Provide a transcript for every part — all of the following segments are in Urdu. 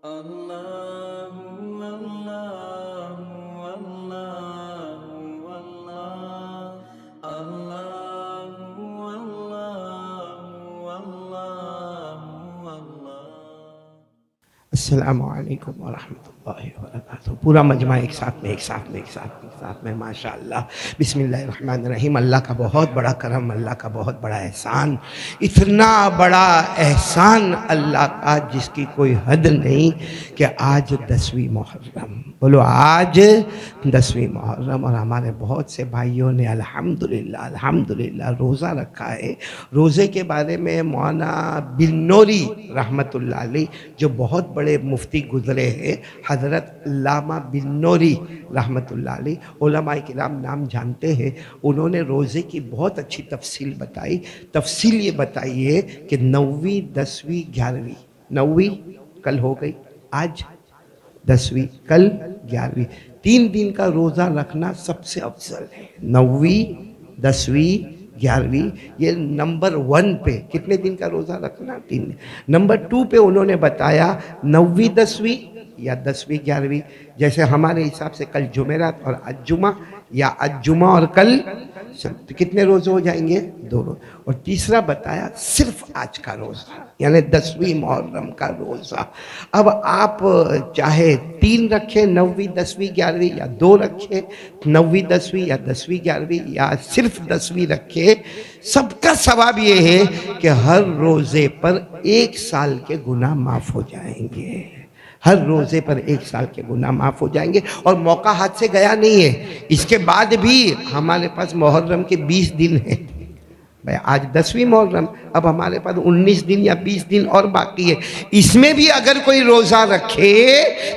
اللہ اللہ اللہ اللہ اللہ اللہ اللہ۔ السلام علیکم ورحمۃ اللہ وبرکاتہ۔ پورا مجمع ایک ساتھ میں ماشاءاللہ۔ بسم اللہ الرحمن الرحیم۔ اللہ کا بہت بڑا کرم، اللہ کا بہت بڑا احسان، اتنا بڑا احسان اللہ کا جس کی کوئی حد نہیں کہ آج 10ویں محرم، بولو آج 10ویں محرم، اور ہمارے بہت سے بھائیوں نے الحمدللہ روزہ رکھا ہے۔ روزے کے بارے میں مولانا بنوری رحمۃ اللہ علیہ جو بہت بڑے مفتی گزرے ہیں، حضرت علامہ بنوری رحمۃ اللہ علیہ، علماء کرام نام جانتے ہیں، انہوں نے روزے کی بہت اچھی تفصیل بتائی۔ تفصیل یہ بتائی ہے کہ 9ویں 10ویں 11ویں، 9ویں کل ہو گئی، آج 10ویں، کل 11ویں، 3 دن کا روزہ رکھنا سب سے افضل ہے۔ 9ویں 10ویں 11ویں، یہ نمبر 1 پہ کتنے دن کا روزہ رکھنا؟ 3 دن۔ نمبر 2 پہ انہوں نے بتایا 9ویں 10ویں یا 10ویں 11ویں، جیسے ہمارے حساب سے کل جمعرات اور آج جمعہ، یا آج جمعہ اور کل تو کتنے روزے ہو جائیں گے؟ 2 روز۔ اور تیسرا بتایا صرف آج کا روزہ، یعنی 10ویں محرم کا روزہ۔ اب آپ چاہے 3 رکھیں 9ویں 10ویں 11ویں، یا 2 رکھیں 9ویں 10ویں یا 10ویں 11ویں، یا صرف 10ویں رکھیں، سب کا ثواب یہ ہے کہ ہر روزے پر 1 سال کے گناہ معاف ہو جائیں گے۔ ہر روزے پر 1 سال کے گناہ معاف ہو جائیں گے، اور موقع ہاتھ سے گیا نہیں ہے۔ اس کے بعد بھی ہمارے پاس محرم کے 20 دن ہیں۔ بھائی آج 10ویں محرم، اب ہمارے پاس 19 دن یا 20 دن اور باقی ہے۔ اس میں بھی اگر کوئی روزہ رکھے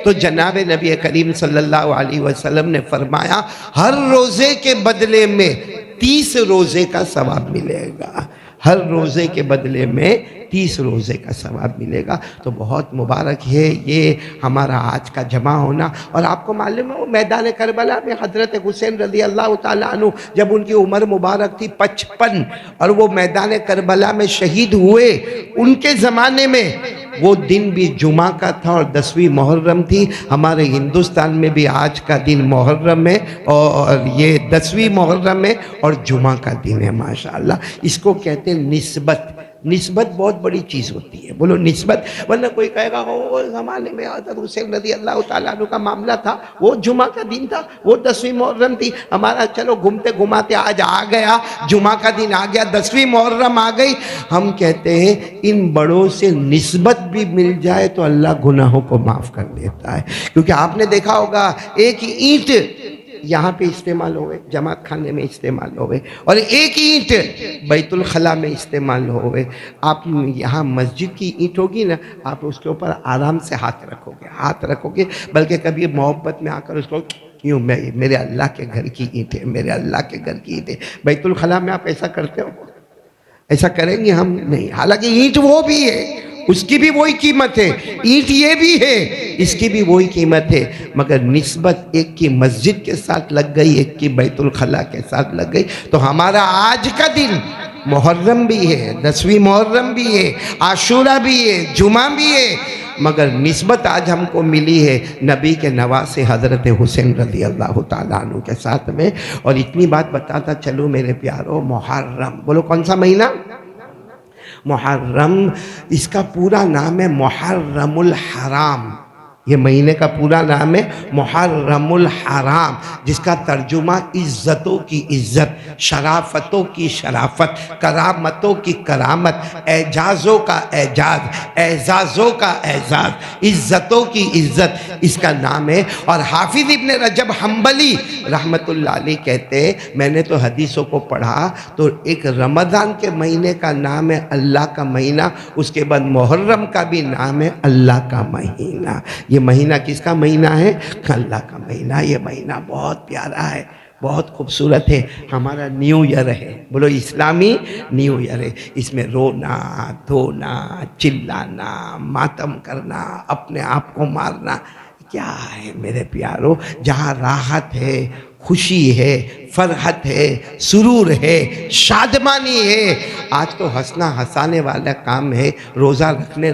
تو جناب نبی کریم صلی اللہ علیہ وسلم نے فرمایا ہر روزے کے بدلے میں 30 روزے کا ثواب ملے گا۔ ہر روزے کے بدلے میں 30 روزے کا ثواب ملے گا۔ تو بہت مبارک ہے یہ ہمارا آج کا جمع ہونا۔ اور آپ کو معلوم ہے وہ میدان کربلا میں حضرت حسین رضی اللہ تعالیٰ عنہ جب ان کی عمر مبارک تھی 55، اور وہ میدان کربلا میں شہید ہوئے، ان کے زمانے میں وہ دن بھی جمعہ کا تھا اور 10ویں محرم تھی۔ ہمارے ہندوستان میں بھی آج کا دن محرم ہے، اور یہ 10ویں محرم ہے اور جمعہ کا دن ہے ماشاءاللہ۔ اس کو کہتے ہیں نسبت۔ نسبت بہت بڑی چیز ہوتی ہے، بولو نسبت۔ ورنہ کوئی کہے گا وہ زمانے میں حضرت حسین رضی اللہ تعالیٰ عنہ کا معاملہ تھا، وہ جمعہ کا دن تھا، وہ 10ویں محرم تھی، ہمارا چلو گھومتے گھماتے آج آ گیا، جمعہ کا دن آ گیا، 10ویں محرم آ گئی۔ ہم کہتے ہیں ان بڑوں سے نسبت بھی مل جائے تو اللہ گناہوں کو معاف کر دیتا ہے۔ کیونکہ آپ نے دیکھا ہوگا ایک اینٹ یہاں پہ استعمال ہوئے، جماعت خانے میں استعمال ہوئے، اور ایک اینٹ بیت الخلاء میں استعمال ہوئے۔ آپ یہاں مسجد کی اینٹ ہوگی نا، آپ اس کے اوپر آرام سے ہاتھ رکھو گے، بلکہ کبھی محبت میں آ کر اس کو کیوں، میرے اللہ کے گھر کی اینٹ ہے، میرے اللہ کے گھر کی اینٹ ہے۔ بیت الخلاء میں آپ ایسا کرتے ہو؟ ایسا کریں گے ہم نہیں۔ حالانکہ اینٹ وہ بھی ہے، اس کی بھی وہی قیمت ہے، اینٹ یہ بھی ہے، اس کی بھی وہی قیمت ہے، مگر نسبت ایک کی مسجد کے ساتھ لگ گئی، ایک کی بیت الخلاء کے ساتھ لگ گئی۔ تو ہمارا آج کا دن محرم بھی ہے، 10ویں محرم بھی ہے، عاشورہ بھی ہے، جمعہ بھی ہے، مگر نسبت آج ہم کو ملی ہے نبی کے نواسے حضرت حسین رضی اللہ تعالیٰ عنہ کے ساتھ میں۔ اور اتنی بات بتاتا چلو میرے پیارو، محرم بولو کون سا مہینہ؟ محرم، اس کا پورا نام ہے محرم الحرام۔ یہ مہینے کا پورا نام ہے محرم الحرام، جس کا ترجمہ عزتوں کی عزت، شرافتوں کی شرافت، کرامتوں کی کرامت، اعجازوں کا اعجاز، اعزازوں کا اعزاز، عزتوں کی عزت، اس کا نام ہے۔ اور حافظ ابن رجب حنبلی رحمت اللہ علیہ کہتے ہیں میں نے تو حدیثوں کو پڑھا تو ایک رمضان کے مہینے کا نام ہے اللہ کا مہینہ، اس کے بعد محرم کا بھی نام ہے اللہ کا مہینہ۔ یہ مہینہ کس کا مہینہ ہے؟ اللہ کا مہینہ۔ یہ مہینہ بہت پیارا ہے، بہت خوبصورت ہے، ہمارا نیو ایئر ہے، بولو اسلامی نیو ایئر ہے۔ اس میں رونا دھونا، چلانا، ماتم کرنا، اپنے آپ کو مارنا کیا ہے میرے پیارو؟ جہاں راحت ہے، خوشی ہے، فرحت ہے، سرور ہے، شادمانی ہے۔ آج تو ہنسنا ہنسانے والا کام ہے، روزہ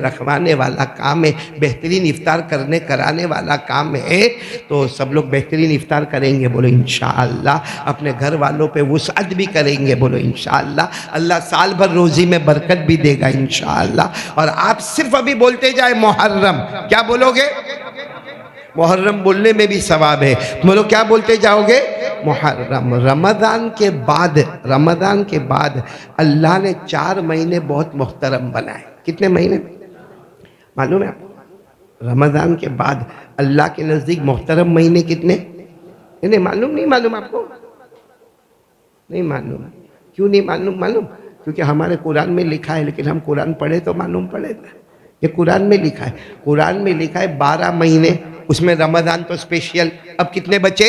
رکھوانے والا کام ہے، بہترین افطار کرنے کرانے والا کام ہے۔ تو سب لوگ بہترین افطار کریں گے بولو انشاءاللہ، اپنے گھر والوں پہ وسعت بھی کریں گے بولو انشاءاللہ، اللہ سال بھر روزی میں برکت بھی دے گا انشاءاللہ۔ اور آپ صرف ابھی بولتے جائے محرم، کیا بولو گے؟ محرم بولنے میں بھی ثواب ہے، بولو کیا بولتے جاؤ گے؟ محرم۔ رمضان کے بعد اللہ نے 4 مہینے بہت محترم بنائے۔ کتنے مہینے معلوم ہے آپ کو؟ رمضان کے بعد اللہ کے نزدیک محترم مہینے کتنے؟ نہیں معلوم آپ کو؟ نہیں معلوم؟ کیوں نہیں معلوم؟ کیونکہ ہمارے قرآن میں لکھا ہے، لیکن ہم قرآن پڑھے تو معلوم پڑے گا۔ یہ قرآن میں لکھا ہے 12 مہینے، اس میں رمضان تو اسپیشل۔ اب کتنے بچے؟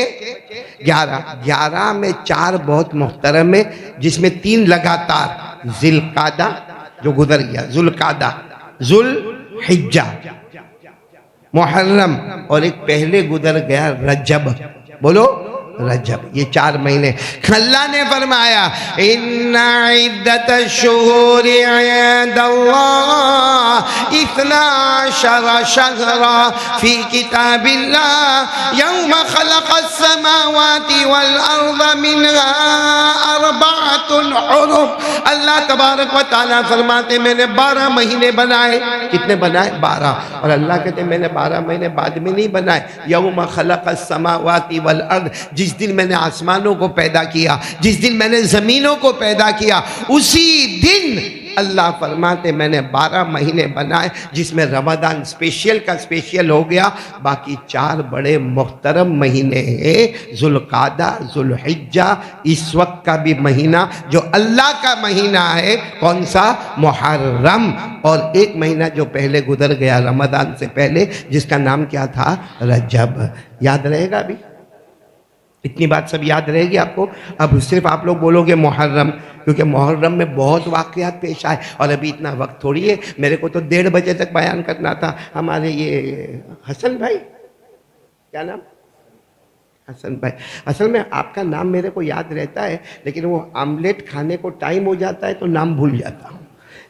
11 میں 4 بہت محترم ہے، جس میں 3 لگاتار، ذی القعدہ جو گزر گیا، ذوالقعدہ، ذوالحجہ، محرم، اور ایک پہلے گزر گیا رجب، بولو رجب۔ یہ 4 مہینے اللہ نے فرمایا ان عدت الشہور عند اللہ 12 شہرا فی کتاب اللہ یوم خلق السماوات والارض منها 4 حرم۔ اللہ تبارک و تعالیٰ فرماتے میں نے 12 مہینے بنائے۔ کتنے بنائے؟ 12۔ اور اللہ کہتے ہیں میں نے 12 مہینے بعد میں نہیں بنائے، یوم خلق السماوات والارض، جس دن میں نے آسمانوں کو پیدا کیا، جس دن میں نے زمینوں کو پیدا کیا، اسی دن اللہ فرماتے میں نے 12 مہینے بنائے، جس میں رمضان اسپیشل کا اسپیشل ہو گیا، باقی 4 بڑے محترم مہینے ہیں، ذوالقعدہ، ذوالحجہ، اس وقت کا بھی مہینہ جو اللہ کا مہینہ ہے، کون سا؟ محرم، اور ایک مہینہ جو پہلے گزر گیا رمضان سے پہلے، جس کا نام کیا تھا؟ رجب۔ یاد رہے گا ابھی؟ اتنی بات سب یاد رہے گی آپ کو؟ اب صرف آپ لوگ بولو گے محرم، کیونکہ محرم میں بہت واقعات پیش آئے، اور ابھی اتنا وقت تھوڑی ہے، میرے کو تو 1:30 بجے تک بیان کرنا تھا۔ ہمارے یہ حسن بھائی، کیا نام؟ حسن بھائی، اصل میں آپ کا نام میرے کو یاد رہتا ہے، لیکن وہ آملیٹ کھانے کو ٹائم ہو جاتا ہے تو نام بھول جاتا ہوں۔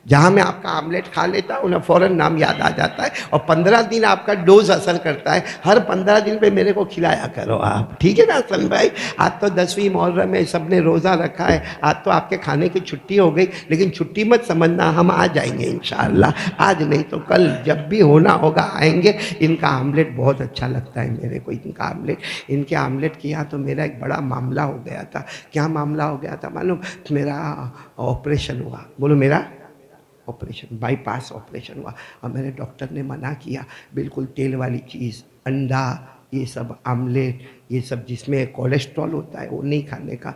جہاں میں آپ کا آملیٹ کھا لیتا ہوں نا، فوراً نام یاد آ جاتا ہے، اور 15 دن آپ کا ڈوز اثر کرتا ہے، ہر 15 دن پہ میرے کو کھلایا کرو آپ، ٹھیک ہے نا حسن بھائی؟ آج تو 10ویں محرم ہے، سب نے روزہ رکھا ہے، آج تو آپ کے کھانے کی چھٹی ہو گئی، لیکن چھٹی مت سمجھنا، ہم آ جائیں گے انشاءاللہ، آج نہیں تو کل جب بھی ہونا ہوگا آئیں گے۔ ان کا آملیٹ بہت اچھا لگتا ہے میرے کو، ان کے آملیٹ کیا تو میرا ایک بڑا معاملہ ہو گیا تھا۔ کیا معاملہ ہو گیا تھا معلوم؟ میرا آپریشن ہوا، بولو میرا آپریشن، بائی پاس آپریشن ہوا، اور میرے ڈاکٹر نے منع کیا، بالکل تیل والی چیز، انڈا، یہ سب آملیٹ، یہ سب جس میں کولیسٹرول ہوتا ہے وہ نہیں کھانے کا۔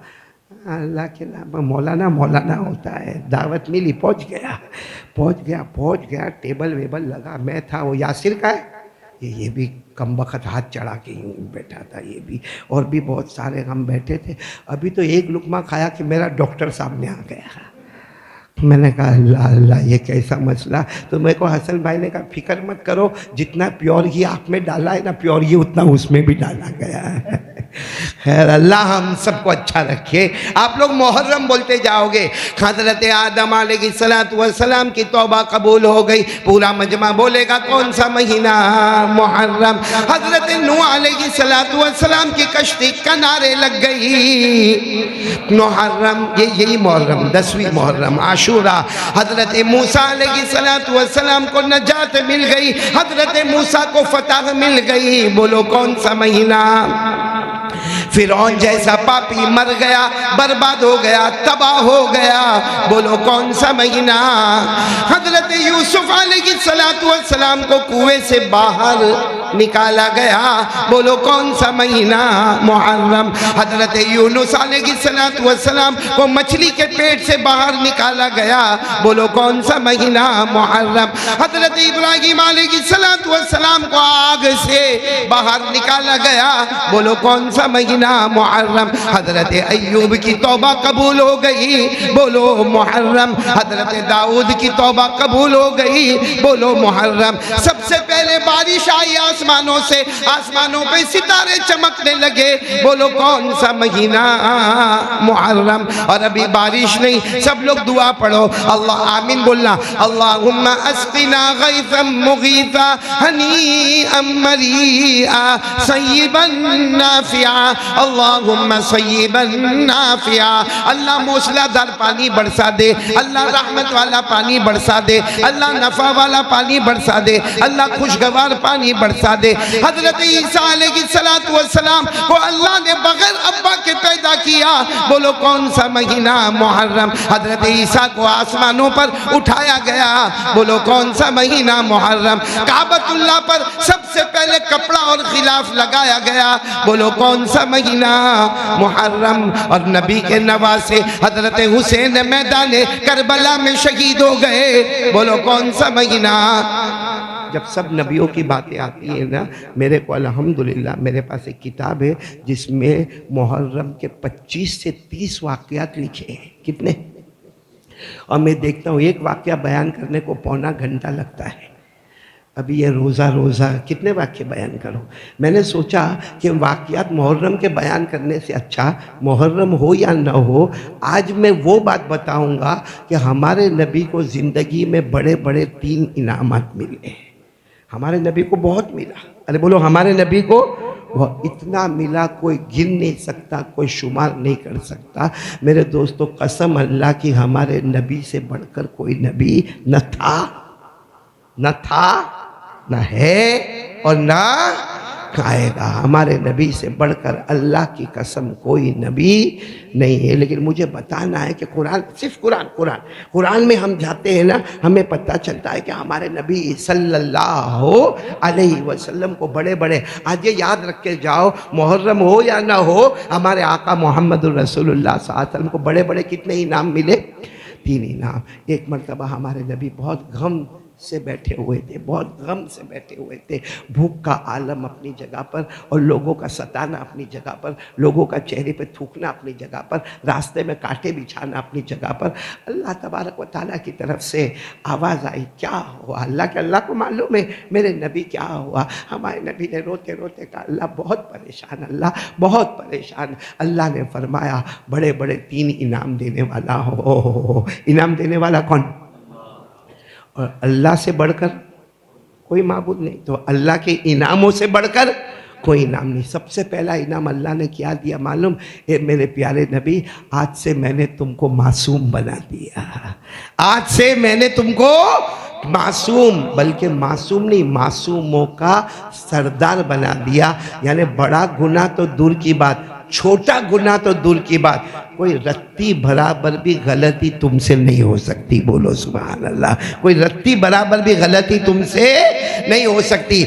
اللہ کے نام مولانا ہوتا ہے، دعوت ملی، پہنچ گیا، ٹیبل ویبل لگا، میں تھا، وہ یاسر کا ہے، یہ بھی کم وقت ہاتھ چڑھا کے بیٹھا تھا، یہ بھی، اور بھی بہت سارے ہم بیٹھے تھے۔ ابھی تو ایک لقمہ کھایا کہ میرا ڈاکٹر سامنے آ گیا۔ میں نے کہا اللہ یہ کیسا مسئلہ؟ تو میرے کو حسن بھائی نے کہا فکر مت کرو، جتنا پیور گھی آپ میں ڈالا ہے نا، پیور گھی اتنا اس میں بھی ڈالا گیا ہے۔ خیر اللہ ہم سب کو اچھا رکھے۔ آپ لوگ محرم بولتے جاؤ گے۔ حضرت آدم علیہ السلام کی توبہ قبول ہو گئی، پورا مجمع بولے گا کون سا مہینہ؟ محرم۔ حضرت نوح علیہ السلام کی کشتی کنارے لگ گئی، محرم، یہی محرم، 10ویں محرم، عاشورہ۔ حضرت موسیٰ علیہ السلام کو نجات مل گئی، حضرت موسیٰ کو فتح مل گئی، بولو کون سا مہینہ؟ فرعون جیسا پاپی مر گیا، برباد ہو گیا، تباہ ہو گیا، بولو کون سا مہینہ؟ حضرت یوسف علیہ السلام کو کنویں سے باہر نکالا گیا، بولو کون سا مہینہ؟ محرم۔ حضرت یونس علیہ السلام کو مچھلی کے پیٹ سے باہر نکالا گیا، بولو کون سا مہینہ؟ محرم۔ حضرت ابراہیم علیہ السلام کو آگ سے باہر نکالا گیا. بولو کون سا مہینہ؟ محرم. حضرت ایوب کی توبہ قبول ہو گئی. بولو محرم. حضرت داؤد کی توبہ قبول ہو گئی. بولو محرم. سب سے پہلے بارش آئی آسمانوں سے, آسمانوں پہ ستارے چمکنے لگے. بولو کون سا مہینہ؟ محرم. اور ابھی بارش نہیں, سب لوگ دعا پڑھو. اللہ آمین بولنا. اللہم اسقنا غیثا مغیثا ہنیئا مریئا صیبا نافعا. اللہم صیبا نافعا. اللہ موسلا دار پانی برسا دے. اللہ رحمت والا پانی برسا دے. اللہ نفع والا پانی برسا دے. اللہ خوشگوار پانی برسا دے. حضرت عیسیٰ علیہ السلام کو اللہ نے بغیر ابا کے پیدا کیا. بولو کون سا مہینہ؟ محرم. حضرت عیسیٰ کو آسمانوں پر اٹھایا گیا. بولو کون سا مہینہ؟ محرم. کعبۃ اللہ پر سب سے پہلے کپڑا اور غلاف لگایا گیا. بولو کون سا مہینہ؟ محرم. اور نبی کے نواسے حضرت حسین میدان کربلا میں شہید ہو گئے. بولو کون سا مہینہ؟ جب سب نبیوں کی باتیں آتی ہیں نا, میرے کو الحمدللہ میرے پاس ایک کتاب ہے جس میں محرم کے 25 سے 30 واقعات لکھے ہیں. کتنے؟ اور میں دیکھتا ہوں ایک واقعہ بیان کرنے کو پونا گھنٹہ لگتا ہے. ابھی یہ روزہ کتنے واقعے بیان کروں. میں نے سوچا کہ واقعات محرم کے بیان کرنے سے اچھا محرم ہو یا نہ ہو, آج میں وہ بات بتاؤں گا کہ ہمارے نبی کو زندگی میں بڑے بڑے 3 انعامات ملے. ہمارے نبی کو بہت ملا. ارے بولو ہمارے نبی کو اتنا ملا کوئی گن نہیں سکتا, کوئی شمار نہیں کر سکتا. میرے دوستو قسم اللہ کی ہمارے نبی سے بڑھ کر کوئی نبی نہ تھا نہ ہے اور نہ آئے گا. ہمارے نبی سے بڑھ کر اللہ کی قسم کوئی نبی نہیں ہے. لیکن مجھے بتانا ہے کہ قرآن, صرف قرآن میں ہم جاتے ہیں نا, ہمیں پتہ چلتا ہے کہ ہمارے نبی صلی اللہ علیہ وسلم کو بڑے آج یہ یاد رکھ کے جاؤ, محرم ہو یا نہ ہو, ہمارے آقا محمد الرسول اللہ صلی اللہ علیہ وسلم کو بڑے کتنے انعام ملے؟ 3 انعام. ایک مرتبہ ہمارے نبی بہت غم سے بیٹھے ہوئے تھے, بہت غم سے بیٹھے ہوئے تھے. بھوک کا عالم اپنی جگہ پر, اور لوگوں کا ستانا اپنی جگہ پر, لوگوں کا چہرے پہ تھوکنا اپنی جگہ پر, راستے میں کانٹے بچھانا اپنی جگہ پر. اللہ تبارک و تعالیٰ کی طرف سے آواز آئی. کیا ہوا؟ اللہ کو معلوم ہے میرے نبی کیا ہوا. ہمارے نبی نے روتے کہا اللہ بہت پریشان, اللہ بہت پریشان. اللہ نے فرمایا بڑے 3 انعام دینے والا ہو. انعام دینے والا کون؟ اور اللہ سے بڑھ کر کوئی معبود نہیں, تو اللہ کے انعاموں سے بڑھ کر کوئی انعام نہیں. سب سے پہلا انعام اللہ نے کیا دیا معلوم؟ اے میرے پیارے نبی, آج سے میں نے تم کو معصوم بنا دیا. آج سے میں نے تم کو معصوم, بلکہ معصوم نہیں, معصوموں کا سردار بنا دیا. یعنی بڑا گناہ تو دور کی بات, چھوٹا گناہ تو دور کی بات, کوئی رتی برابر بھی غلطی تم سے نہیں ہو سکتی. بولو سبحان اللہ. کوئی رتی برابر بھی غلطی تم سے نہیں ہو سکتی.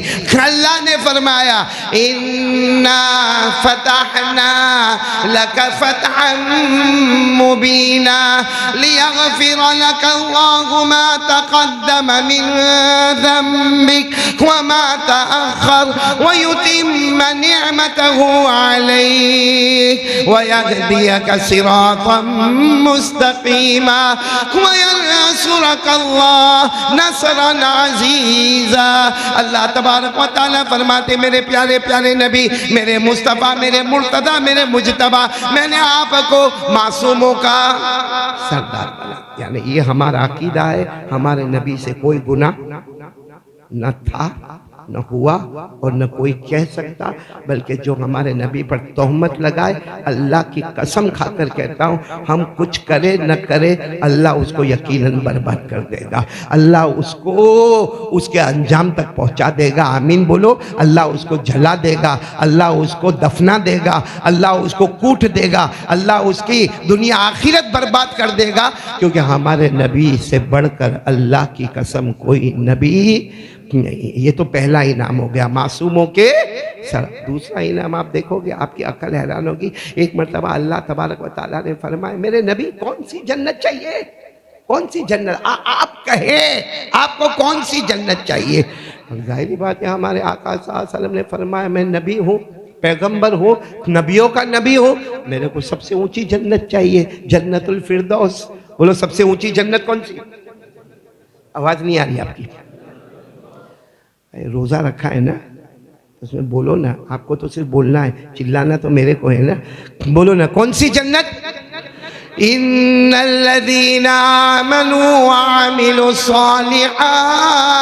اللہ نے فرمایا اِنَّا فَتَحْنَا لَكَ فَتْحًا مُبِينًا لِيَغْفِرَ لَكَ اللَّهُ مَا تَقَدَّمَ مِن ذَنبِكَ وَمَا تَأَخَّرَ وَيُتِمَّ نِعْمَتَهُ عَلَيْكَ وَيَهْدِيَكَ صراطا مستقيما وينصرك الله نصرا عزيزا. اللہ تبارک و تعالیٰ فرماتے میرے پیارے نبی, میرے مصطفیٰ, میرے مرتضیٰ, میرے مجتبیٰ, میں نے آپ کو معصوموں کا سردار بنا. یعنی یہ ہمارا عقیدہ ہے, ہمارے نبی سے کوئی گناہ نہ تھا نہ ہوا اور نہ کوئی کہہ سکتا. بلکہ جو ہمارے نبی پر تہمت لگائے, اللہ کی قسم کھا کر کہتا ہوں, ہم کچھ کرے نہ کرے اللہ اس کو یقیناً برباد کر دے گا. اللہ اس کو اس کے انجام تک پہنچا دے گا. آمین بولو. اللہ اس کو جلا دے گا, اللہ اس کو دفنا دے گا, اللہ اس کو کوٹ دے گا, اللہ اس کی دنیا آخرت برباد کر دے گا. کیونکہ ہمارے نبی سے بڑھ کر اللہ کی قسم کوئی نبی نہیں. یہ تو پہلا انعام ہو گیا معصوموں کے سر. دوسرا انعام آپ دیکھو گے, آپ کی عقل حیران ہوگی. ایک مرتبہ اللہ تبارک و تعالیٰ نے فرمایا میرے نبی کون سی جنت چاہیے؟ کون سی جنت؟ آپ کہیں آپ کو کون سی جنت چاہیے؟ اور ظاہری بات ہے ہمارے آقا صلی اللہ علیہ وسلم نے فرمایا میں نبی ہوں، پیغمبر ہوں، نبیوں کا نبی ہوں، میرے کو سب سے اونچی جنت چاہیے، جنت الفردوس۔ بولو سب سے اونچی جنت کون سی؟ آواز نہیں آ رہی آپ کی؟ روزہ رکھا ہے نا، اس میں بولو نا، آپ کو تو صرف بولنا ہے، چلانا تو میرے کو ہے نا، بولو نا کون سی جنت؟ ان الذين آمنوا وعملوا الصالحات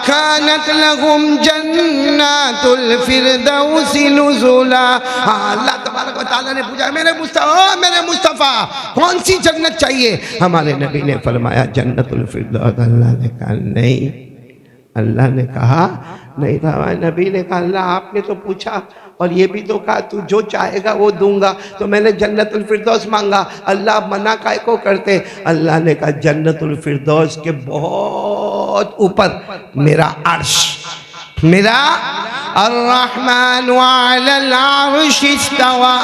كانت لهم جنات الفردوس نزلا۔ اللہ تبارک و تعالیٰ نے پوچھا میرے مصطفیٰ کون سی جنت چاہیے؟ ہمارے نبی نے فرمایا جنت الفردوس۔ اللہ نے کہا نہیں، اللہ نے کہا نہیں تھا، نبی نے کہا اللہ آپ نے تو پوچھا اور یہ بھی تو کہا تو جو چاہے گا وہ دوں گا، تو میں نے جنت الفردوس مانگا، اللہ منع کائے کو کرتے؟ اللہ نے کہا جنت الفردوس کے بہت اوپر میرا عرش، میرا الرحمن علی العرش استوى۔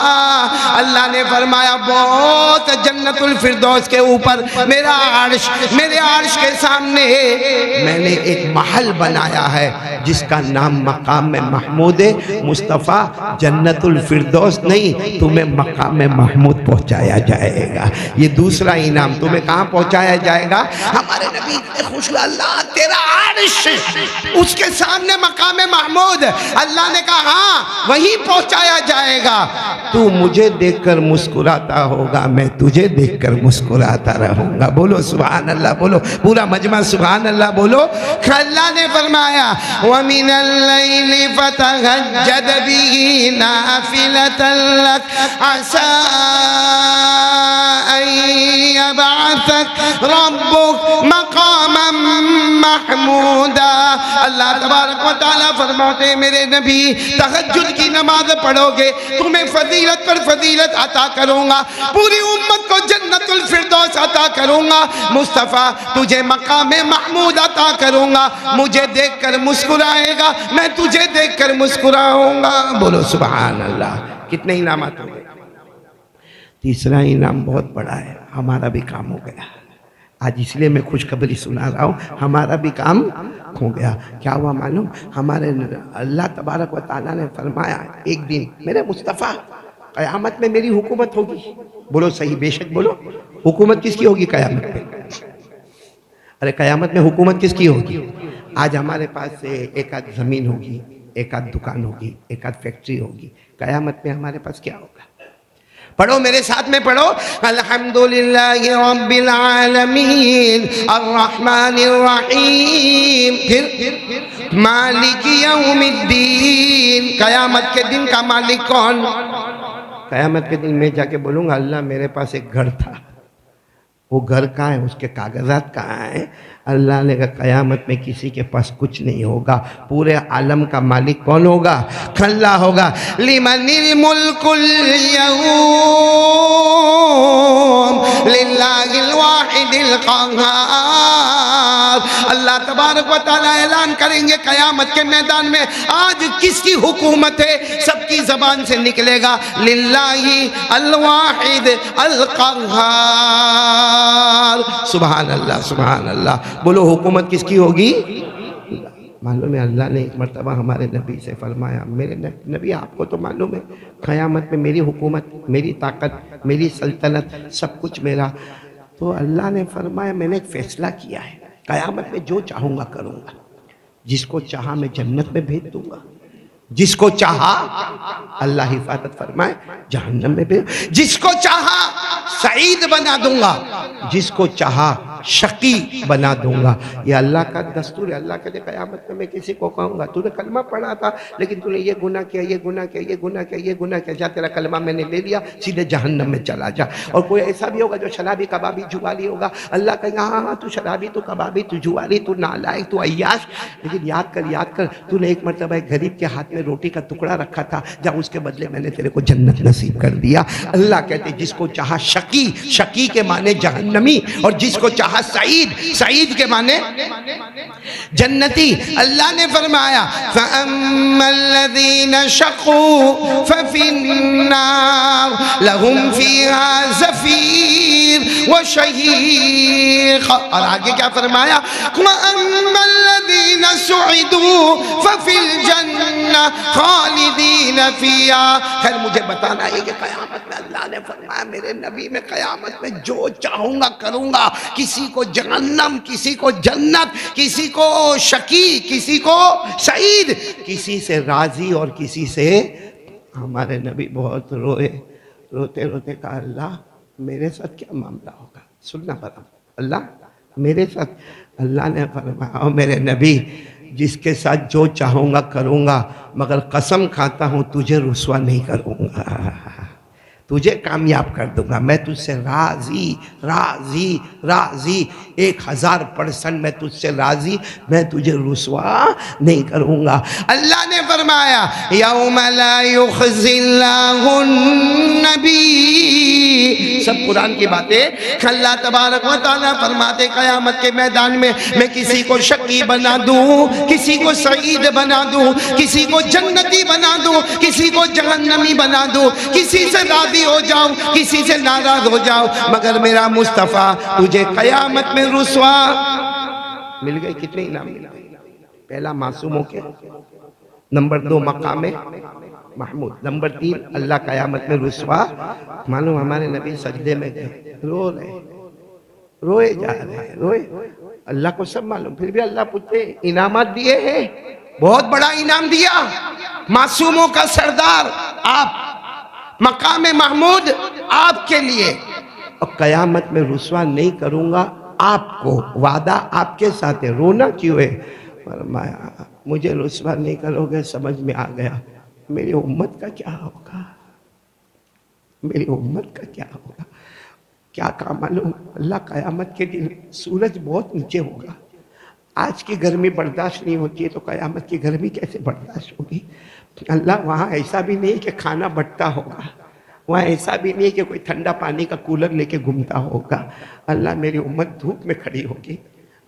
اللہ نے فرمایا بہت جنت الفردوس کے اوپر میرا عرش، میرے عرش کے سامنے میں نے ایک محل بنایا ہے جس کا نام مقام محمود ہے۔ مصطفیٰ جنت الفردوس نہیں، تمہیں مقام محمود پہنچایا جائے گا، یہ دوسرا انعام تمہیں کہاں پہنچایا جائے گا؟ ہمارے نبی اتنے خوش ہوئے، اللہ تیرا عرش اس کے سامنے مقام محمود، اللہ نے کہا ہاں وہیں پہنچایا جائے گا، تو مجھے دیکھ کر مسکراتا ہوگا، میں تجھے دیکھ کر مسکراتا رہوں گا۔ بولو سبحان اللہ، بولو پورا مجمع سبحان اللہ بولو۔ اللہ نے فرمایا وَمِنَ اللَّيْلِ فَتَهَجَّدْ بِهِ نَافِلَةً لَكَ عَسَىٰ أَن يَبْعَثَكَ رَبُّكَ مَقَامًا مَحْمُودًا۔ اللہ تبارک و تعالیٰ فرماتے ہیں میرے نبی تہجد کی نماز پڑھو گے تمہیں فضیلت پر فضیلت عطا کروں گا، پوری امت کو جنت الفردوس عطا کروں گا، مصطفیٰ تجھے مقام محمود عطا کروں گا، مجھے دیکھ کر مسکرائے گا، میں تجھے دیکھ کر مسکراؤں گا۔ بولو سبحان اللہ۔ کتنے انعامات ہو گئے؟ تیسرا انعام بہت بڑا ہے، ہمارا بھی کام ہو گیا آج، اس لیے میں خوشخبری سنا رہا ہوں، ہمارا بھی کام ہو گیا۔ کیا ہوا معلوم؟ ہمارے اللہ تبارک و تعالیٰ نے فرمایا ایک دن میرے مصطفیٰ قیامت میں میری حکومت ہوگی۔ بولو صحیح، بے شک بولو، حکومت کس کی ہوگی قیامت میں؟ ارے قیامت میں حکومت کس کی ہوگی؟ آج ہمارے پاس ایک آدھ زمین ہوگی، ایک آدھ دکان ہوگی، ایک آدھ فیکٹری ہوگی، قیامت میں ہمارے پاس کیا ہوگا؟ پڑھو میرے ساتھ میں پڑھو، الحمدللہ رب العالمین الرحمن الرحیم، پھر مالک یوم الدین۔ قیامت کے دن کا مالک کون؟ قیامت کے دن میں جا کے بولوں گا اللہ میرے پاس ایک گھر تھا، وہ گھر کہاں ہے، اس کے کاغذات کہاں ہیں؟ اللہ نے کہا قیامت میں کسی کے پاس کچھ نہیں ہوگا، پورے عالم کا مالک کون ہوگا؟ اللہ ہوگا۔ لمن الملک اليوم للہ الواحد القہار۔ اللہ تبارک و تعالیٰ اعلان کریں گے قیامت کے میدان میں آج کس کی حکومت ہے؟ سب کی زبان سے نکلے گا للہ الواحد القہار۔ سبحان اللہ سبحان اللہ، بولو حکومت کس کی ہوگی؟ معلوم ہے اللہ نے ایک مرتبہ ہمارے نبی سے فرمایا، میرے نبی آپ کو تو معلوم ہے قیامت میں میری حکومت، میری طاقت، میری سلطنت، سب کچھ میرا۔ تو اللہ نے فرمایا میں نے ایک فیصلہ کیا ہے، قیامت میں جو چاہوں گا کروں گا، جس کو چاہا میں جنت میں بھیج دوں گا، جس کو چاہا اللہ حفاظت فرمائے جہنم میں بھیج، جس کو چاہا سعید بنا دوں گا، جس کو چاہا شقی بنا دوں گا۔ یہ اللہ کا دستور ہے۔ اللہ کہتے قیامت میں کسی کو کہوں گا تو نے کلمہ پڑھا تھا لیکن تو نے یہ گناہ کیا، یہ گناہ کیا، یہ گناہ کیا، یہ گناہ کیا، جا تیرا کلمہ میں نے لے لیا، سیدھے جہنم میں چلا جا۔ اور کوئی ایسا بھی ہوگا جو شرابی کبابی جوالی ہوگا، اللہ کہے گا ہاں ہاں تو شرابی تو کبابی تو جوالی تو نالائق تو عیاش، لیکن یاد کر تو نے ایک مرتبہ ایک غریب کے ہاتھ میں روٹی کا ٹکڑا رکھا تھا، جب اس کے بدلے میں نے تیرے کو جنت نصیب کر دیا۔ اللہ کہتے جس کو چاہا شقی، شقی کے معنی جہنمی، اور جس کو چاہا سعید، سعید کے معنی جنتی۔ اللہ نے فرمایا فَأَمَّا الَّذِينَ شَقُوا فَفِي النَّارِ لَهُمْ فِيهَا زَفِيرٌ وَشَهِيقٌ۔ اور آگے کیا فرمایا وَأَمَّا الَّذِينَ سعدوا ففی الجنہ خالدین فیہا. خیر مجھے بتانا ہے کہ قیامت میں اللہ نے فرمایا میرے نبی میں قیامت میں جو چاہوں گا کروں گا. کسی کو جہنم، کسی کو جنت، کسی کو شقی، کسی کو سعید، کسی سے راضی اور کسی سے. ہمارے نبی بہت روئے، روتے روتے کہا اللہ میرے ساتھ کیا معاملہ ہوگا. سننا پڑا اللہ میرے ساتھ. اللہ نے فرمایا او میرے نبی جس کے ساتھ جو چاہوں گا کروں گا، مگر قسم کھاتا ہوں تجھے رسوا نہیں کروں گا، تجھے کامیاب کر دوں گا. میں تجھ سے راضی راضی راضی 1000% میں تجھ سے راضی، میں تجھے رسوا نہیں کروں گا. اللہ نے فرمایا یوم لا یخزی اللہ النبی. سب قرآن کی باتیں. اللہ تبارک و تعالیٰ فرماتے قیامت کے میدان میں میں کسی کو شقی بنا دوں، کسی کو سعید بنا دوں، کسی کو جنتی بنا دوں، کسی کو جہنمی بنا دوں، کسی سے راضی ہو جاؤں، کسی سے ناراض ہو جاؤں، مگر میرا مصطفیٰ تجھے قیامت میں رسوا. مل گئے کتنے انعام ملا؟ پہلا معصوموں کے، نمبر 2 مقام محمود، نمبر 3 اللہ قیامت میں رسوا. معلوم ہمارے نبی سجدے میں گئے، رو رہے، روئے جا رہے، روئے. اللہ کو سب معلوم، پھر بھی اللہ پوچھتے انعامات دیے ہیں، بہت بڑا انعام دیا. معصوموں کا سردار آپ، مقام محمود آپ کے لیے. اور قیامت میں رسوا نہیں کروں گا آپ کو، وعدہ آپ کے ساتھ ہے. رونا کیوں ہے؟ فرمایا مجھے رسوا نہیں کرو گے، سمجھ میں آ گیا میری امت کا کیا ہوگا، میری امت کا کیا ہوگا. کیا کہا معلوم؟ اللہ قیامت کے دن سورج بہت نیچے ہوگا. آج کی گرمی برداشت نہیں ہوتی ہے تو قیامت کی گرمی کیسے برداشت ہوگی. اللہ وہاں ایسا بھی نہیں کہ کھانا بٹتا ہوگا، وہاں ایسا بھی نہیں کہ کوئی ٹھنڈا پانی کا کولر لے کے گھومتا ہوگا. اللہ میری امت دھوپ میں کھڑی ہوگی،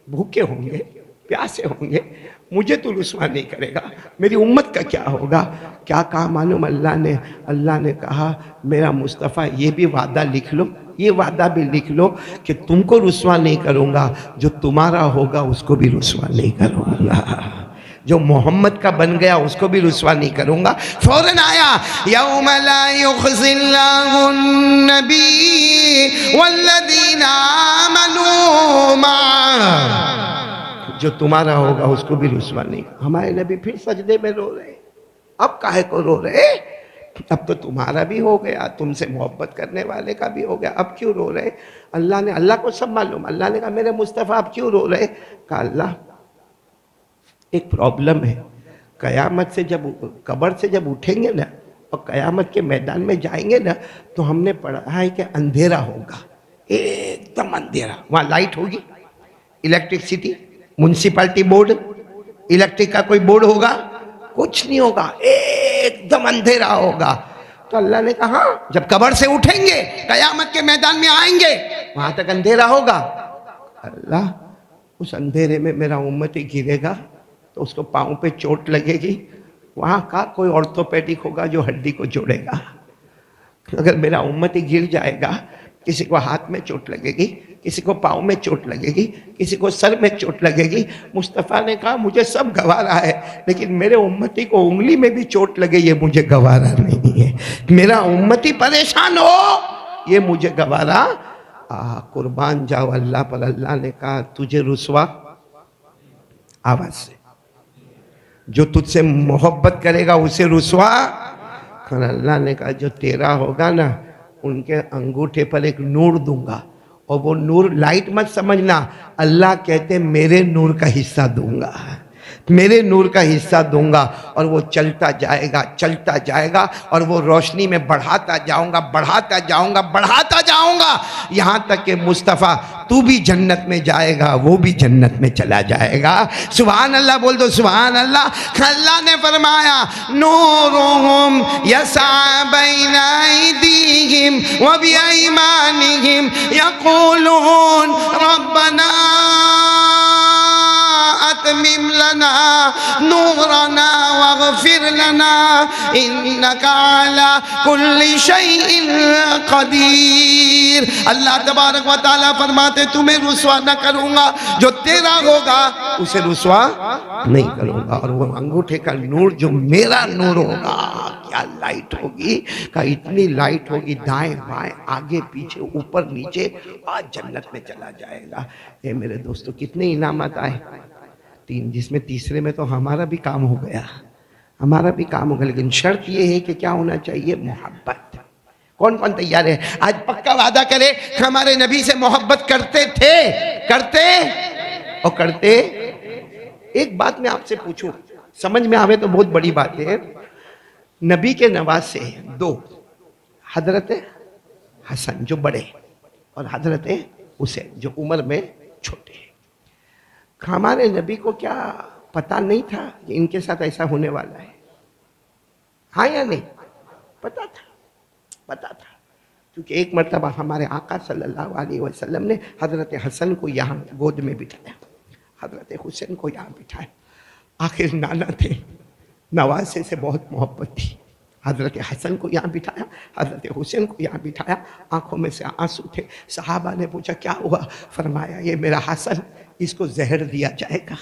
بھوکے ہوں گے، پیاسے ہوں گے، مجھے تو رسوا نہیں کرے گا، میری امت کا کیا ہوگا. کیا کہا معلوم اللہ نے؟ اللہ نے کہا میرا مصطفیٰ یہ بھی وعدہ لکھ لو، یہ وعدہ بھی لکھ لو کہ تم کو رسوا نہیں کروں گا، جو تمہارا ہوگا اس کو بھی رسوا نہیں کروں گا، جو محمد کا بن گیا اس کو بھی رسوا نہیں کروں گا. فوراً آیا یوم لا یخزی اللہ النبی والذین آمنوا معہ. جو تمہارا ہوگا اس کو بھی رسوا نہیں. ہمارے نبی پھر سجدے میں رو رہے. اب کاہے کو رو رہے؟ اب تو تمہارا بھی ہو گیا، تم سے محبت کرنے والے کا بھی ہو گیا، اب کیوں رو رہے؟ اللہ کو سب معلوم. اللہ نے کہا میرے مصطفیٰ اب کیوں رو رہے؟ کہا اللہ ایک پرابلم ہے. قیامت سے جب قبر سے جب اٹھیں گے نا اور قیامت کے میدان میں جائیں گے نا تو ہم نے پڑھا ہے کہ اندھیرا ہوگا، ایک دم اندھیرا. وہاں لائٹ ہوگی، الیکٹرکسٹی، منسپلٹی بورڈ، الیکٹرک کا کوئی بورڈ ہوگا؟ کچھ نہیں ہوگا، ایک دم اندھیرا ہوگا. تو اللہ نے کہا جب قبر سے اٹھیں گے قیامت کے میدان میں آئیں گے وہاں تک اندھیرا ہوگا. اللہ اس اندھیرے میں میرا امتی گرے گا تو اس کو پاؤں پہ چوٹ لگے گی، وہاں کا کوئی آرتھوپیڈک ہوگا جو ہڈی کو جوڑے گا. اگر میرا امتی گر جائے گا، کسی کو ہاتھ میں چوٹ لگے گی، کسی کو پاؤں میں چوٹ لگے گی، کسی کو سر میں چوٹ لگے گی. مصطفیٰ نے کہا مجھے سب گوارا ہے لیکن میرے امتی کو انگلی میں بھی چوٹ لگے یہ مجھے گوارا نہیں ہے. میرا امتی پریشان ہو یہ مجھے گوارا. قربان جاؤ اللہ پر. اللہ نے کہا تجھے رسوا، آواز سے، جو تجھ سے محبت کرے گا اسے رسوا. اللہ نے کہا جو تیرا ہوگا نا ان کے انگوٹھے پر ایک نور دوں گا، اور وہ نور لائٹ مت سمجھنا، اللہ کہتے میرے نور کا حصہ دوں گا، میرے نور کا حصہ دوں گا. اور وہ چلتا جائے گا، چلتا جائے گا، اور وہ روشنی میں بڑھاتا جاؤں گا، بڑھاتا جاؤں گا، بڑھاتا جاؤں گا، یہاں تک کہ مصطفیٰ تو بھی جنت میں جائے گا، وہ بھی جنت میں چلا جائے گا. سبحان اللہ بول دو سبحان اللہ. اللہ نے فرمایا نورہم یسعی بین ایدیہم وبایمانہم یقولون ربنا اتمم لنا نورنا واغفر فاغفر لنا انک علی کل شیء قدیر۔ اللہ تبارک و تعالیٰ فرماتے تمہیں رسوا نہ کروں گا، جو تیرا ہوگا اسے رسوا نہیں کروں گا، اور وہ انگوٹھے کا نور جو میرا نور ہوگا، کیا لائٹ ہوگی، کہ اتنی لائٹ ہوگی دائیں بائیں آگے پیچھے اوپر نیچے، آج جنت میں چلا جائے گا۔ اے میرے دوستو کتنے انعامات آئے، 3، جس میں تیسرے میں تو ہمارا بھی کام ہو گیا، ہمارا بھی کام ہوگا، لیکن شرط یہ ہے کہ کیا ہونا چاہیے؟ محبت۔ کون کون تیار ہے آج پکا وعدہ کرے کہ ہمارے نبی سے محبت کرتے تھے، کرتے اور کرتے؟ ایک بات میں آپ سے پوچھوں، سمجھ میں آوے تو بہت بڑی بات ہے۔ نبی کے نواسے 2، حضرت حسن جو بڑے اور حضرت حسین جو عمر میں چھوٹے۔ ہمارے نبی کو کیا پتہ نہیں تھا کہ ان کے ساتھ ایسا ہونے والا ہے؟ ہاں یا نہیں؟ پتہ تھا، پتہ تھا، کیونکہ ایک مرتبہ ہمارے آقا صلی اللہ علیہ وسلم نے حضرت حسن کو یہاں گود میں بٹھایا، حضرت حسین کو یہاں بٹھایا، آخر نانا تھے، نواسے سے بہت محبت تھی، حضرت حسن کو یہاں بٹھایا، حضرت حسین کو یہاں بٹھایا، آنکھوں میں سے آنسو تھے۔ صحابہ نے پوچھا کیا ہوا؟ فرمایا یہ میرا حسن، اس کو زہر دیا جائے گا،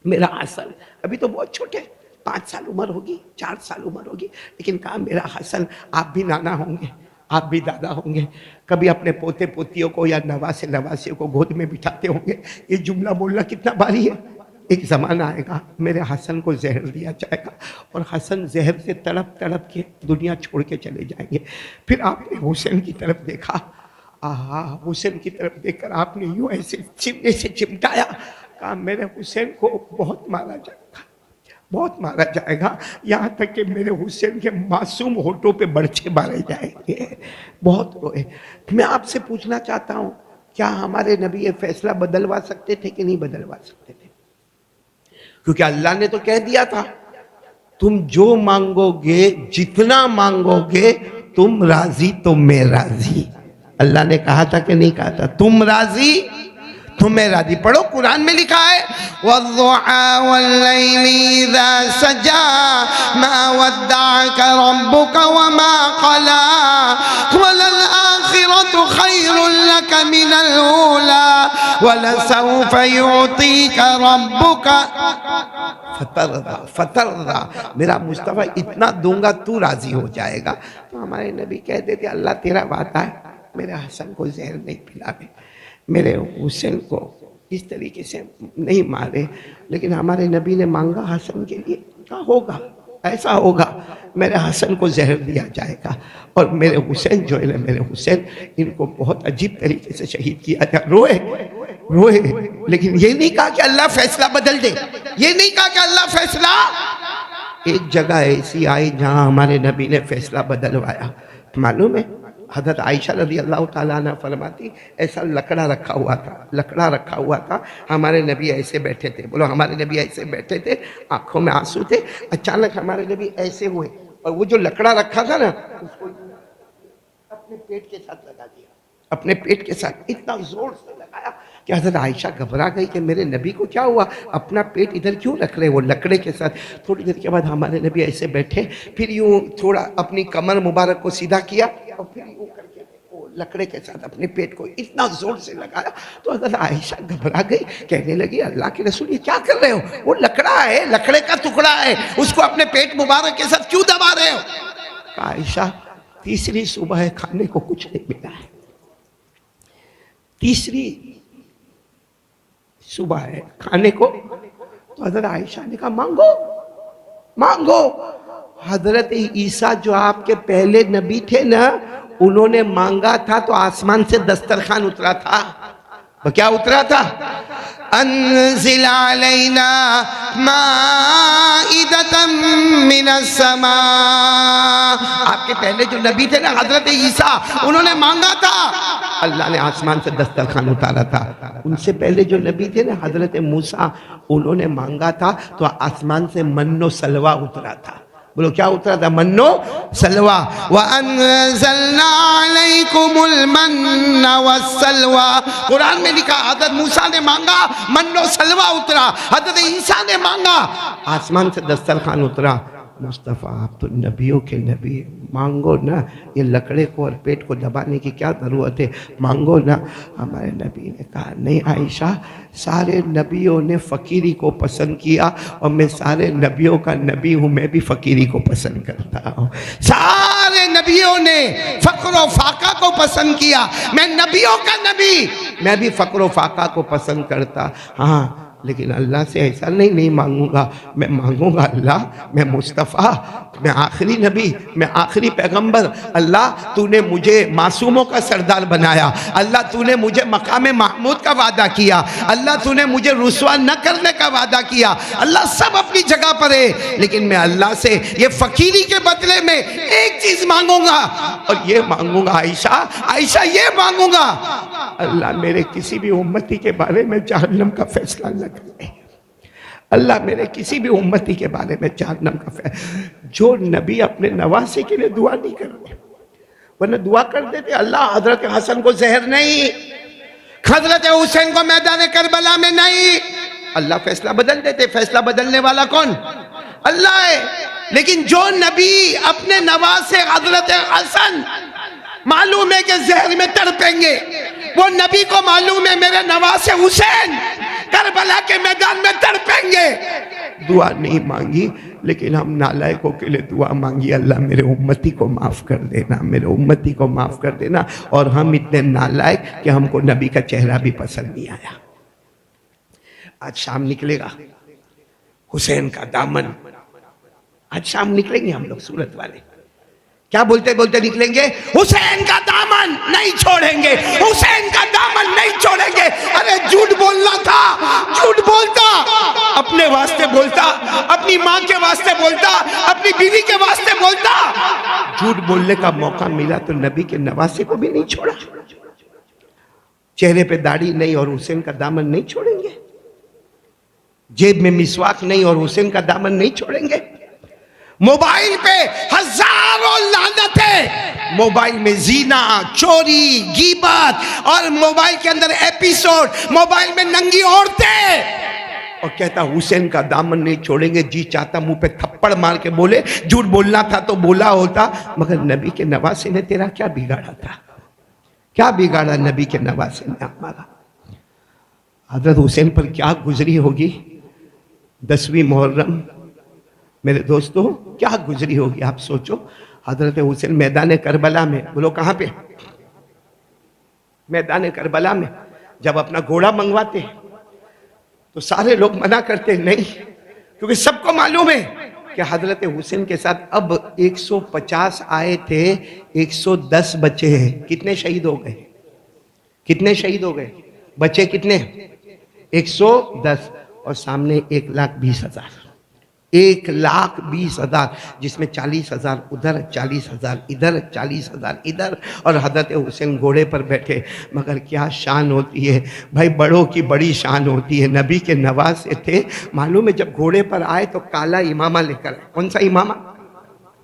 میرا حسن ابھی تو بہت چھوٹے، 5 سال عمر ہوگی، 4 سال عمر ہوگی، لیکن کہا میرا حسن، آپ بھی نانا ہوں گے، آپ بھی دادا ہوں گے، کبھی اپنے پوتے پوتیوں کو یا نواسے نواسیوں کو گود میں بٹھاتے ہوں گے، یہ جملہ بولنا کتنا بھاری ہے۔ ایک زمانہ آئے گا میرے حسن کو زہر دیا جائے گا، اور حسن زہر سے تڑپ تڑپ کے دنیا چھوڑ کے چلے جائیں گے۔ پھر آپ نے حسین کی طرف دیکھا، حسین کی طرف دیکھ کر آپ نے یوں ایسے چمٹے سے چمٹایا، کہا میرے حسین کو بہت مارا جائے گا، بہت مارا جائے گا، یہاں تک کہ میرے حسین کے معصوم ہونٹوں پہ برچھے مارے جائیں گے۔ بہت روئے۔ میں آپ سے پوچھنا چاہتا ہوں، کیا ہمارے نبی یہ فیصلہ بدلوا سکتے تھے کہ نہیں بدلوا سکتے تھے؟ کیونکہ اللہ نے تو کہہ دیا تھا تم جو مانگو گے، جتنا مانگو گے، تم راضی تو میں راضی۔ اللہ نے کہا تھا کہ نہیں کہا تھا؟ تم راضی تو میں راضی۔ پڑھو قرآن میں لکھا ہے وَالضُّحَى وَاللَّيْلِ إِذَا سَجَى مَا وَدَّعَكَ رَبُّكَ وَمَا قَلَى وَلَلْآخِرَةُ خَيْرٌ لَكَ مِنَ الْأُولَى وَلَسَوْفَ يُعْطِيكَ رَبُّكَ فترضى، میرا مصطفیٰ اتنا دوں گا تو راضی ہو جائے گا۔ تو ہمارے نبی کہتے تھے اللہ تیرا وعدہ ہے، میرے حسن کو زہر نہیں پلاوے، میرے حسین کو اس طریقے سے نہیں مارے، لیکن ہمارے نبی نے مانگا حسن کے لیے، کہا ہوگا، ایسا ہوگا، میرے حسن کو زہر دیا جائے گا، اور میرے حسین جو ہے، میرے حسین ان کو بہت عجیب طریقے سے شہید کیا جائے۔ روئے روئے، لیکن یہ نہیں کہا کہ اللہ فیصلہ بدل دے، یہ نہیں کہا کہ اللہ فیصلہ۔ ایک جگہ ایسی آئی جہاں ہمارے نبی نے فیصلہ بدلوایا، معلوم ہے؟ حضرت عائشہ رضی اللہ تعالیٰ عنہ فرماتی ایسا لکڑا رکھا ہوا تھا، لکڑا رکھا ہوا تھا، ہمارے نبی ایسے بیٹھے تھے، بولو ہمارے نبی ایسے بیٹھے تھے، آنکھوں میں آنسو تھے، اچانک ہمارے نبی ایسے ہوئے، اور وہ جو لکڑا رکھا تھا نا اس کو اپنے پیٹ کے ساتھ لگا دیا، اپنے پیٹ کے ساتھ اتنا زور سے لگایا کہ حضرت عائشہ گھبرا گئی کہ میرے نبی کو کیا ہوا، اپنا پیٹ ادھر کیوں رکھ رہے وہ لکڑے کے ساتھ۔ تھوڑی دیر کے بعد ہمارے نبی ایسے بیٹھے، پھر یوں تھوڑا اپنی کمر مبارک کو سیدھا کیا، اور پھر یوں کر کے وہ لکڑے کے ساتھ اپنے پیٹ کو اتنا زور سے لگایا، تو حضرت عائشہ گھبرا گئی، کہنے لگی اللہ کے رسول یہ کیا کر رہے ہو، وہ لکڑا ہے، لکڑے کا ٹکڑا ہے، اس کو اپنے پیٹ مبارک کے ساتھ کیوں دبا رہے ہو؟ عائشہ تیسری صبح ہے، کھانے کو کچھ نہیں ملا ہے، تیسری صبح ہے کھانے کو، تو حضرت عائشہ نے کہا مانگو مانگو۔ حضرت عیسیٰ جو آپ کے پہلے نبی تھے نا، انہوں نے مانگا تھا تو آسمان سے دسترخوان اترا تھا، وہ کیا اترا تھا؟ انزل علینا مائدۃ من السماء۔ آپ کے پہلے جو نبی تھے نا حضرت عیسیٰ، انہوں نے مانگا تھا، اللہ نے آسمان سے دسترخوان اتارا تھا۔ ان سے پہلے جو نبی تھے نا حضرت موسیٰ، انہوں نے مانگا تھا تو آسمان سے من و سلوہ اترا تھا۔ بولو کیا اترا تھا؟ منو سلوا. وَأَنزَلْنَا عَلَيْكُمُ الْمَنَّ وَالسَّلْوَىٰ. قرآن میں لکھا حضرت موسیٰ نے مانگا من و سلوا اترا. حضرت عیسیٰ نے مانگا آسمان سے دسترخوان اترا. مصطفیٰ آپ تو نبیوں کے نبی، مانگو نا. یہ لکڑے کو اور پیٹ کو دبانے کی کیا ضرورت ہے؟ مانگو نا. ہمارے نبی نے کہا نہیں عائشہ، سارے نبیوں نے فقیری کو پسند کیا اور میں سارے نبیوں کا نبی ہوں، میں بھی فقیری کو پسند کرتا ہوں. سارے نبیوں نے فقر و فاقہ کو پسند کیا، میں نبیوں کا نبی، میں بھی فقر و فاقہ کو پسند کرتا. ہاں لیکن اللہ سے ایسا نہیں مانگوں گا. میں مانگوں گا اللہ میں مصطفیٰ، میں آخری نبی، میں آخری پیغمبر. اللہ تو نے مجھے معصوموں کا سردار بنایا. اللہ تو نے مجھے مقام محمود کا وعدہ کیا. اللہ تو نے مجھے رسوا نہ کرنے کا وعدہ کیا. اللہ سب اپنی جگہ پر ہے، لیکن میں اللہ سے یہ فقیری کے بدلے میں ایک چیز مانگوں گا، اور یہ مانگوں گا عائشہ یہ مانگوں گا، اللہ میرے کسی بھی امتی کے بارے میں جہنم کا فیصلہ نہ کرے. اللہ میرے کسی بھی امتی کے بارے میں جہنم کا فیصلہ. جو نبی اپنے نواسے کے لیے دعا نہیں کرتے، ورنہ دعا کر دیتے اللہ حضرت حسن کو زہر نہیں، حضرت حسین کو میدان کربلا میں نہیں. اللہ فیصلہ بدل دیتے. فیصلہ بدلنے والا کون؟ اللہ ہے. لیکن جو نبی اپنے نواسے حضرت حسن معلوم ہے کہ زہر میں تڑپیں گے، وہ نبی کو معلوم ہے میرے نواسے حسین کربلا کے میدان میں تڑپیں گے. دعا نہیں مانگی، لیکن ہم نالائقوں کے لیے دعا مانگی اللہ میرے امتی کو معاف کر دینا، میرے امتی کو معاف کر دینا. اور ہم اتنے نالائق کہ ہم کو نبی کا چہرہ بھی پسند نہیں آیا. آج شام نکلے گا حسین کا دامن، آج شام نکلیں گے ہم لوگ سورت والے، کیا بولتے بولتے نکلیں گے؟ حسین کا دامن نہیں چھوڑیں گے، حسین کا دامن نہیں چھوڑیں گے. ارے جھوٹ بولنا تھا، جھوٹ بولتا، اپنے واسطے بولتا، اپنی ماں کے واسطے بولتا، اپنی بیوی کے واسطے بولتا. جھوٹ بولنے کا موقع ملا تو نبی کے نواسے کو بھی نہیں چھوڑا. چہرے پہ داڑھی نہیں اور حسین کا دامن نہیں چھوڑیں گے. جیب میں مسواک نہیں اور حسین کا دامن نہیں چھوڑیں گے. موبائل پہ ہزاروں لعنتیں، موبائل میں زنا، چوری، غیبت، اور موبائل کے اندر ایپیسوڈ، موبائل میں ننگی عورتیں، اور کہتا حسین کا دامن نہیں چھوڑیں گے. جی چاہتا منہ پہ تھپڑ مار کے بولے جھوٹ بولنا تھا تو بولا ہوتا، مگر نبی کے نواسے نے تیرا کیا بگاڑا تھا؟ کیا بگاڑا نبی کے نواسے نے ہمارا؟ حضرت حسین پر کیا گزری ہوگی 10ویں محرم؟ میرے دوستو کیا گزری ہوگی آپ سوچو. حضرت حسین میدان کربلا میں، بولو کہاں پہ؟ میدان کربلا میں جب اپنا گھوڑا منگواتے تو سارے لوگ منع کرتے نہیں، کیونکہ سب کو معلوم ہے کہ حضرت حسین کے ساتھ اب 150 آئے تھے، 110 بچے ہیں. کتنے شہید ہو گئے؟ کتنے شہید ہو گئے؟ بچے کتنے؟ 110، اور سامنے 1,20,000. 1,20,000، جس میں 40,000 ادھر، 40,000 ادھر، 40,000 ادھر، اور حضرت حسین گھوڑے پر بیٹھے. مگر کیا شان ہوتی ہے بھائی، بڑوں کی بڑی شان ہوتی ہے. نبی کے نواسے تھے، معلوم ہے جب گھوڑے پر آئے تو کالا امامہ لے کر آئے. کون سا امامہ؟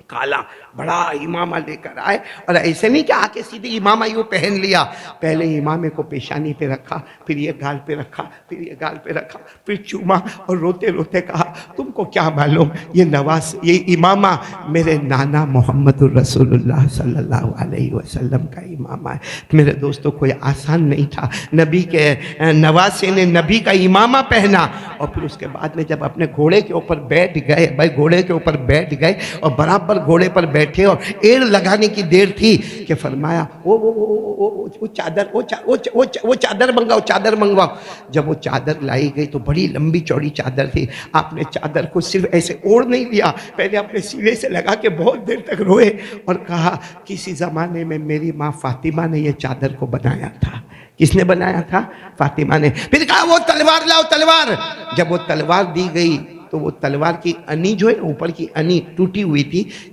کالا بڑا امامہ لے کر آئے. اور ایسے نہیں کہ آ کے سیدھے امامہ یوں پہن لیا، پہلے امامے کو پیشانی پہ رکھا، پھر یہ گال پہ رکھا، پھر یہ گال پہ رکھا، پھر چوما، اور روتے روتے کہا تم کو کیا معلوم یہ نواز، یہ امامہ میرے نانا محمد الرسول اللہ صلی اللہ علیہ وسلم کا امامہ ہے. میرے دوستوں کوئی آسان نہیں تھا. نبی کے نواسے نے نبی کا امامہ پہنا، اور پھر اس کے بعد میں جب اپنے گھوڑے کے اوپر بیٹھ گئے، بھائی گھوڑے کے اوپر بیٹھ گئے اور برابر گھوڑے پر بیٹھے، اور ایڑ لگانے کی دیر تھی کہ فرمایا وہ چادر منگواؤ، چادر منگواؤ. جب وہ چادر لائی گئی تو بڑی لمبی چوڑی چادر تھی. آپ نے چادر کو صرف ایسے اوڑھ نہیں لیا، پہلے اپنے سینے سے لگا کے بہت دیر تک روئے اور کہا کسی زمانے میں میری ماں فاطمہ نے یہ چادر کو بنایا تھا. کس نے بنایا تھا؟ فاطمہ نے. پھر کہا وہ تلوار لاؤ، تلوار. جب وہ تلوار دی گئی تو وہ تلوار کی انی جو ہے اوپر کی انی ٹوٹی ہوئی تھی.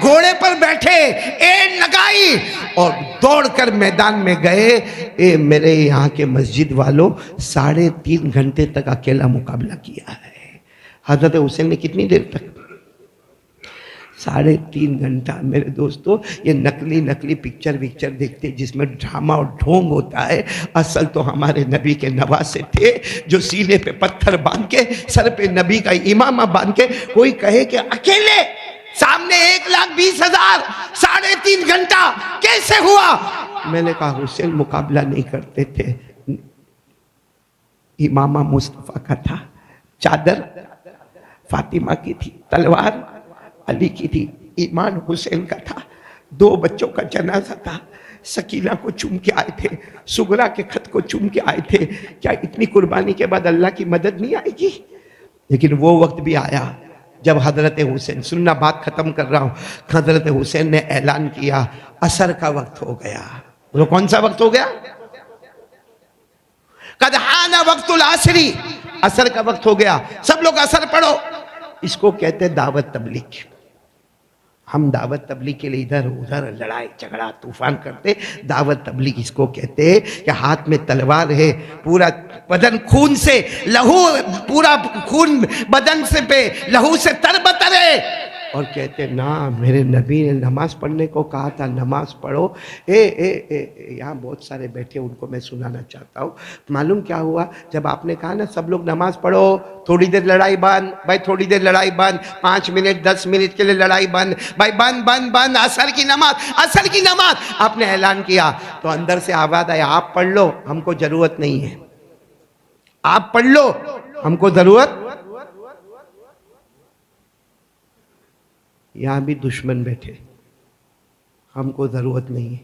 گھوڑے پر بیٹھے، اینٹ لگائی اور دوڑ کر میدان میں گئے. اے میرے یہاں کے مسجد والوں، 3.5 گھنٹے تک اکیلا مقابلہ کیا ہے. حضرت حسین نے کتنی دیر تک؟ 3.5 گھنٹہ. میرے دوستو، یہ نقلی پکچر دیکھتے جس میں ڈرامہ اور ڈھونگ ہوتا ہے. اصل تو ہمارے نبی کے نواسے تھے جو سینے پہ پتھر باندھ کے، سر پہ نبی کا امامہ باندھ کے، کوئی کہے کہ اکیلے سامنے 1,20,000 3.5 گھنٹہ کیسے ہوا؟ میں نے کہا حسین مقابلہ نہیں کرتے تھے. امامہ مصطفیٰ کا تھا، چادر فاطمہ کی تھی، تلوار علی کی تھی، ایمان حسین کا تھا. 2 بچوں کا جنازہ تھا. سکینہ کو چوم کے آئے تھے، سغرا کے خط کو چوم کے آئے تھے. کیا اتنی قربانی کے بعد اللہ کی مدد نہیں آئے گی؟ لیکن وہ وقت بھی آیا جب حضرت حسین، سننا بات ختم کر رہا ہوں، حضرت حسین نے اعلان کیا عصر کا وقت ہو گیا. بولو کون سا وقت ہو گیا؟ قد حان وقت العصری، عصر کا وقت ہو گیا، سب لوگ عصر پڑھو. اس کو کہتے دعوت تبلیغ. ہم دعوت تبلیغ کے لیے ادھر ادھر لڑائی جھگڑا طوفان کرتے. دعوت تبلیغ اس کو کہتے کہ ہاتھ میں تلوار ہے، پورا بدن خون سے لہو، پورا خون بدن سے پہ لہو سے تربتر ہے. اور کہتے نا میرے نبی نے نماز پڑھنے کو کہا تھا، نماز پڑھو. یہاں بہت سارے بیٹھے، ان کو میں سنانا چاہتا ہوں. معلوم کیا ہوا؟ جب آپ نے کہا نا سب لوگ نماز پڑھو، تھوڑی دیر لڑائی بند، بھائی تھوڑی دیر لڑائی بند، 5 منٹ 10 منٹ کے لیے لڑائی بند، بھائی بند، عصر کی نماز آپ نے اعلان کیا تو اندر سے آواز آیا آپ پڑھ لو، ہم کو ضرورت نہیں ہے. آپ پڑھ لو، ہم کو ضرورت. یہاں بھی دشمن بیٹھے، ہم کو ضرورت نہیں ہے.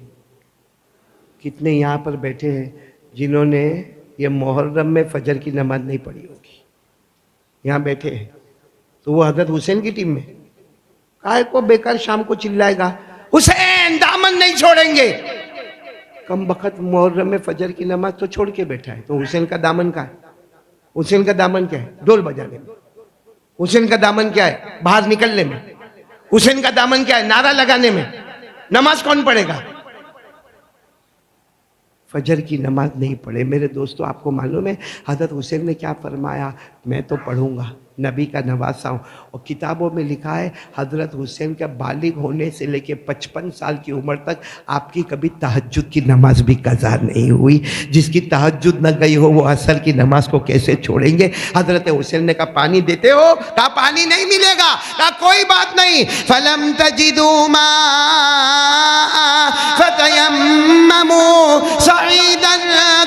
کتنے یہاں پر بیٹھے ہیں جنہوں نے یہ محرم میں فجر کی نماز نہیں پڑھی ہوگی؟ یہاں بیٹھے ہیں تو وہ حضرت حسین کی ٹیم میں کائے کو بیکار شام کو چلائے گا حسین دامن نہیں چھوڑیں گے. کم بخت محرم میں فجر کی نماز تو چھوڑ کے بیٹھا ہے، تو حسین کا دامن کیا ہے؟ حسین کا دامن کیا ہے؟ ڈول بجانے میں. حسین کا دامن کیا ہے؟ باہر نکلنے میں. حسین کا دامن کیا ہے؟ نعرہ لگانے میں. نماز کون پڑھے گا؟ فجر کی نماز نہیں پڑھے. میرے دوستو آپ کو معلوم ہے حضرت حسین نے کیا فرمایا؟ میں تو پڑھوں گا، نبی کا نواسا ہوں. اور کتابوں میں لکھا ہے حضرت حسین کا بالغ ہونے سے لے کے 55 سال کی عمر تک آپ کی کبھی تہجد کی نماز بھی قضا نہیں ہوئی. جس کی تہجد نہ گئی ہو وہ عصر کی نماز کو کیسے چھوڑیں گے؟ حضرت حسین نے کہا پانی دیتے ہو؟ کہا پانی نہیں ملے گا. کہا کوئی بات نہیں. فَلَمْ تَجِدُوا مَاءً فَتَيَمَّمُوا صَعِيدًا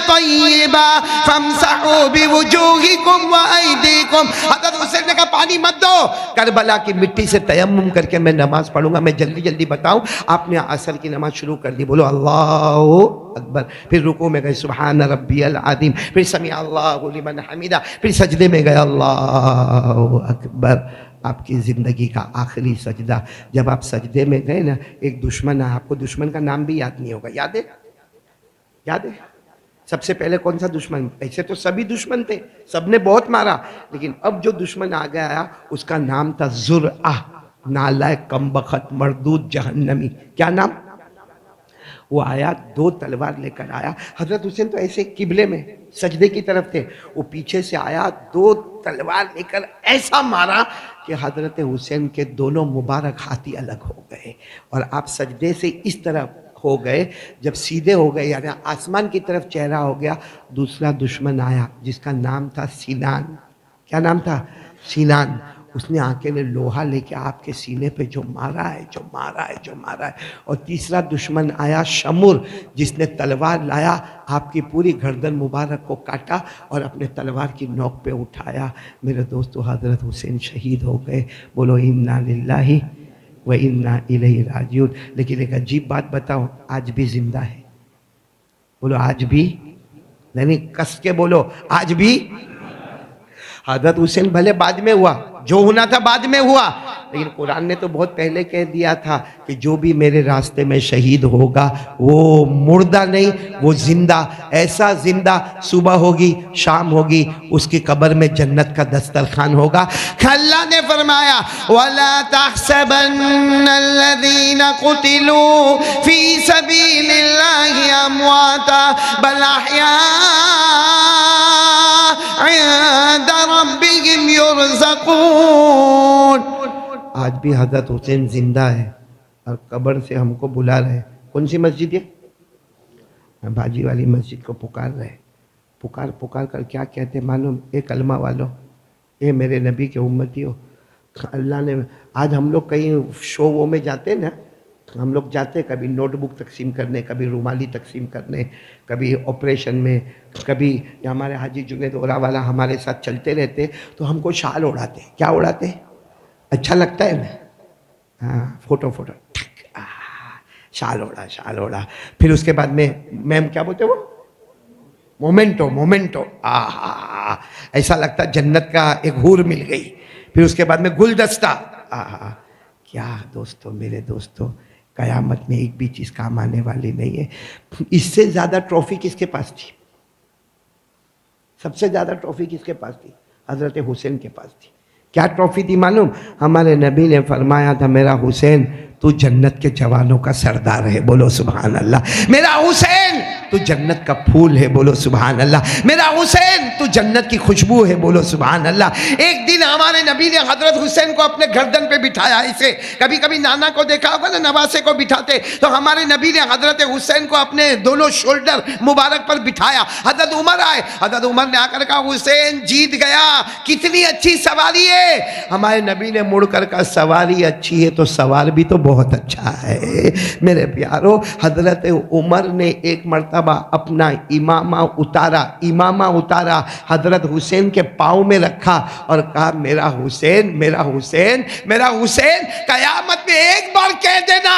طَيِّبًا فَامْسَحُوا بِوُجُوهِكُمْ وَأَيْدِيكُمْ. حضرت حسین نے کہا پانی مت دو، کربلا کی مٹی سے تیمم کر کے میں نماز پڑھوں گا. میں جلدی بتاؤں. آپ نے عصر کی نماز شروع کر دی. بولو اللہ اکبر. پھر رکوع میں گئے سبحان ربی العظیم، پھر سمع اللہ لمن حمیدہ، پھر سجدے میں گئے اللہ اکبر. آپ کی زندگی کا آخری سجدہ. جب آپ سجدے میں گئے نا، ایک دشمن ہے. آپ کو دشمن کا نام بھی یاد نہیں ہوگا. یاد ہے سب سے پہلے کون سا دشمن؟ ایسے تو سبھی دشمن تھے، سب نے بہت مارا، لیکن اب جو دشمن آگے آیا اس کا نام تھا زرعہ، نالائق، کمبخت، مردود، جہنمی. کیا نام؟ وہ آیا 2 تلوار لے کر آیا. حضرت حسین تو ایسے قبلے میں سجدے کی طرف تھے، وہ پیچھے سے آیا 2 تلوار لے کر ایسا مارا کہ حضرت حسین کے دونوں مبارک ہاتھی الگ ہو گئے. اور آپ سجدے سے اس طرح ہو گئے، جب سیدھے ہو گئے یعنی آسمان کی طرف چہرہ ہو گیا. دوسرا دشمن آیا جس کا نام تھا سینان. کیا نام تھا؟ سینان. اس نے آکے نے لوہا لے کے آپ کے سینے پہ جو مارا ہے. اور تیسرا دشمن آیا شمر، جس نے تلوار لایا، آپ کی پوری گردن مبارک کو کاٹا اور اپنے تلوار کی نوک پہ اٹھایا. میرے دوستو حضرت حسین شہید ہو گئے. بولو انا للہ وَإِنَّا إِلَيْهِ رَاجِعُونَ. لیکن ایک عجیب بات بتاؤ، آج بھی زندہ ہے. بولو آج بھی، نہیں کس کے بولو، آج بھی. حضرت حسین بھلے بعد میں ہوا، جو ہونا تھا بعد میں ہوا، لیکن قرآن نے تو بہت پہلے کہہ دیا تھا کہ جو بھی میرے راستے میں شہید ہوگا وہ مردہ نہیں، وہ زندہ، ایسا زندہ، صبح ہوگی شام ہوگی اس کی قبر میں جنت کا دسترخوان ہوگا۔ اللہ نے فرمایا وَلَا تَحْسَبَنَّ الَّذِينَ قُتِلُوا فِي سَبِيلِ اللَّهِ أَمْوَاتًا بَلْ أَحْيَاءٌ عِندَ رَبِّهِمْ يُرْزَقُونَ۔ آج بھی حضرت حسین زندہ ہے اور قبر سے ہم کو بلا رہے۔ کون سی مسجد ہے؟ بھاجی والی مسجد کو پکار رہے، پکار کر کیا کہتے معلوم؟ اے کلمہ والو، اے میرے نبی کے امتی ہو، اللہ نے آج ہم لوگ کہیں شو وہ میں جاتے نا، ہم لوگ جاتے کبھی نوٹ بک تقسیم کرنے، کبھی رومالی تقسیم کرنے، کبھی آپریشن میں، کبھی ہمارے حاجی جنید اورا والا ہمارے ساتھ چلتے رہتے تو ہم کو شال اڑاتے۔ کیا اڑاتے؟ اچھا لگتا ہے نا؟ ہاں، فوٹو شال اوڑا، پھر اس کے بعد میں میم کیا بولتے وہ مومنٹو، ایسا لگتا جنت کا ایک حور مل گئی۔ پھر اس کے بعد میں گلدستہ، کیا دوستو، میرے دوستو، قیامت میں ایک بھی چیز کام آنے والی نہیں ہے۔ اس سے زیادہ ٹرافی کس کے پاس تھی؟ سب سے زیادہ ٹرافی کس کے پاس تھی؟ حضرت حسین کے پاس تھی۔ کیا ٹرافی تھی معلوم؟ ہمارے نبی نے فرمایا تھا میرا حسین تو جنت کے جوانوں کا سردار ہے، بولو سبحان اللہ۔ میرا حسین تو جنت کا پھول ہے، بولو سبحان اللہ۔ میرا حسین تو جنت کی خوشبو ہے، بولو سبحان اللہ۔ ایک دن ہمارے نبی نے حضرت حسین کو اپنے گردن پہ بٹھایا، اسے کبھی کبھی نانا کو دیکھا ہوگا نا، نواسے کو بٹھاتے، تو ہمارے نبی نے حضرت حسین کو اپنے دونوں شولڈر مبارک پر بٹھایا۔ حضرت عمر آئے، حضرت عمر نے آ کر کہا حسین جیت گیا، کتنی اچھی سواری ہے۔ ہمارے نبی نے مڑ کر کہا سواری اچھی ہے تو سوار بھی تو بہت اچھا ہے۔ میرے پیارو، حضرت عمر نے ایک مرتبہ اپنا امامہ اتارا، حضرت حسین کے پاؤں میں رکھا اور کہا میرا حسین، قیامت میں ایک بار کہہ دینا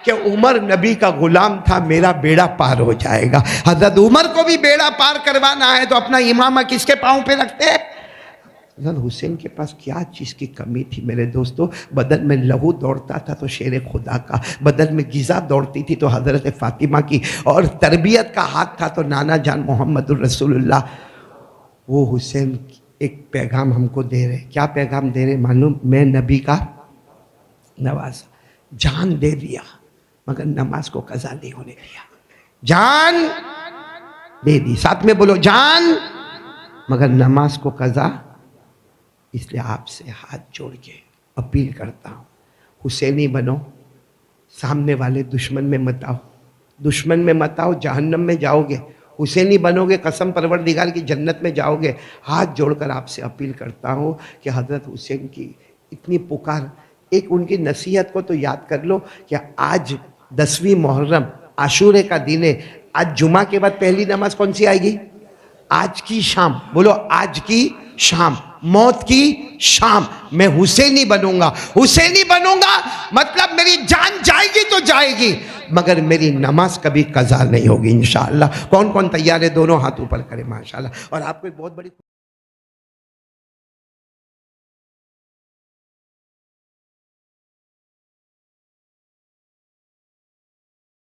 کہ عمر نبی کا غلام تھا، میرا بیڑا پار ہو جائے گا۔ حضرت عمر کو بھی بیڑا پار کروانا ہے تو اپنا امامہ کس کے پاؤں پہ رکھتے ہیں؟ حضرت حسین کے پاس کیا چیز کی کمی تھی میرے دوستو؟ بدن میں لہو دوڑتا تھا تو شیر خدا کا، بدن میں غذا دوڑتی تھی تو حضرت فاطمہ کی، اور تربیت کا ہاتھ تھا تو نانا جان محمد الرسول اللہ۔ وہ حسین ایک پیغام ہم کو دے رہے۔ کیا پیغام دے رہے معلوم؟ میں نبی کا نوازا، جان دے دیا مگر نماز کو قضا نہیں ہونے دیا۔ جان دے دی، ساتھ میں بولو جان، مگر نماز کو قضا۔ اس لیے آپ سے ہاتھ جوڑ کے اپیل کرتا ہوں، حسینی بنو، سامنے والے دشمن میں مت آؤ، جہنم میں جاؤ گے۔ حسینی بنو گے قسم پروردگار کی جنت میں جاؤ گے۔ ہاتھ جوڑ کر آپ سے اپیل کرتا ہوں کہ حضرت حسین کی اتنی پکار، ایک ان کی نصیحت کو تو یاد کر لو کہ آج 10ویں محرم عاشورے کا دن ہے، آج جمعہ کے بعد پہلی نماز کون سی آئے گی؟ آج کی شام، بولو آج کی شام، موت کی شام میں حسینی بنوں گا مطلب میری جان جائے گی تو جائے گی مگر میری نماز کبھی قضا نہیں ہوگی انشاءاللہ۔ کون تیار ہے؟ دونوں ہاتھ اوپر کرے ماشاءاللہ۔ اور آپ کو ایک بہت بڑی